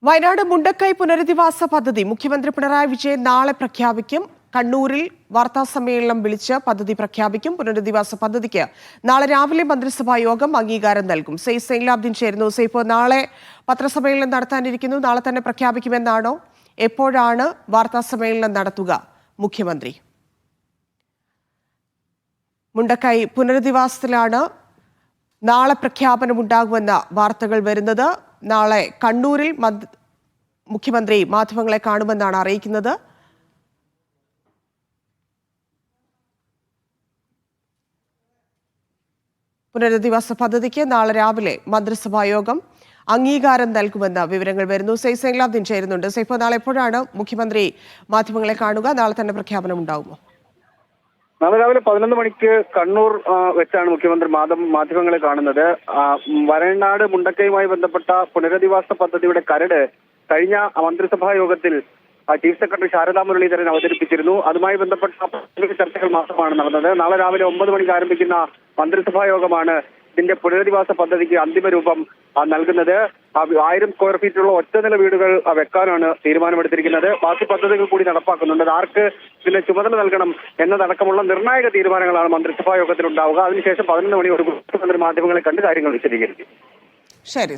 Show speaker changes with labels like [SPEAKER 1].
[SPEAKER 1] വയനാട് മുണ്ടക്കൈ പുനരധിവാസ പദ്ധതി മുഖ്യമന്ത്രി പിണറായി വിജയൻ നാളെ പ്രഖ്യാപിക്കും. കണ്ണൂരിൽ വാർത്താസമ്മേളനം വിളിച്ച് പദ്ധതി പ്രഖ്യാപിക്കും. പുനരധിവാസ പദ്ധതിക്ക് നാളെ രാവിലെ മന്ത്രിസഭാ യോഗം അംഗീകാരം നൽകും. സൈലാബ്ദീൻ ചേരുന്നു. ഇപ്പോൾ നാളെ പത്രസമ്മേളനം നടത്താനിരിക്കുന്നു. നാളെ തന്നെ പ്രഖ്യാപിക്കുമെന്നാണോ? എപ്പോഴാണ് വാർത്താസമ്മേളനം നടത്തുക മുഖ്യമന്ത്രി? മുണ്ടക്കൈ പുനരധിവാസത്തിലാണ് നാളെ പ്രഖ്യാപനമുണ്ടാകുമെന്ന വാർത്തകൾ വരുന്നത്. നാളെ കണ്ണൂരിൽ മുഖ്യമന്ത്രി മാധ്യമങ്ങളെ കാണുമെന്നാണ് അറിയിക്കുന്നത്. പുനരധിവാസ പദ്ധതിക്ക് നാളെ രാവിലെ മന്ത്രിസഭാ യോഗം അംഗീകാരം നൽകുമെന്ന വിവരങ്ങൾ വരുന്നു. സൈലാബ്ദീൻ ചേരുന്നുണ്ട്. നാളെ എപ്പോഴാണ് മുഖ്യമന്ത്രി മാധ്യമങ്ങളെ കാണുക? നാളെ തന്നെ പ്രഖ്യാപനം ഉണ്ടാകുമോ?
[SPEAKER 2] നാളെ രാവിലെ 11 മണിക്ക് കണ്ണൂർ വെച്ചാണ് മുഖ്യമന്ത്രി മാധ്യമങ്ങളെ കാണുന്നത്. വയനാട് മുണ്ടക്കയുമായി ബന്ധപ്പെട്ട പുനരധിവാസ പദ്ധതിയുടെ കരട് കഴിഞ്ഞ മന്ത്രിസഭാ യോഗത്തിൽ ചീഫ് സെക്രട്ടറി ശാരദാ മുരളീധരൻ അവതരിപ്പിച്ചിരുന്നു. അതുമായി ബന്ധപ്പെട്ട ചർച്ചകൾ മാത്രമാണ് നടന്നത്. നാളെ രാവിലെ 9 മണിക്ക് ആരംഭിക്കുന്ന മന്ത്രിസഭാ യോഗമാണ് ഇതിന്റെ പുനരധിവാസ പദ്ധതിക്ക് അന്തിമ രൂപം നൽകുന്നത്. 1000 സ്ക്വയർ ഫീറ്റുള്ള ഒറ്റനില വീടുകൾ വെക്കാനാണ് തീരുമാനമെടുത്തിരിക്കുന്നത്. ബാക്കി പദ്ധതികൾ കൂടി നടപ്പാക്കുന്നുണ്ട്. ആർക്ക് ഇതിന്റെ ചുമതല നൽകണം എന്നതടക്കമുള്ള നിർണായക തീരുമാനങ്ങളാണ് മന്ത്രിസഭാ യോഗത്തിൽ ഉണ്ടാവുക. അതിനുശേഷം 11 മണി ഒരു മുഖ്യമന്ത്രി മാധ്യമങ്ങളെ കണ്ട് കാര്യങ്ങൾ വിശദീകരിക്കും.
[SPEAKER 1] ശരി.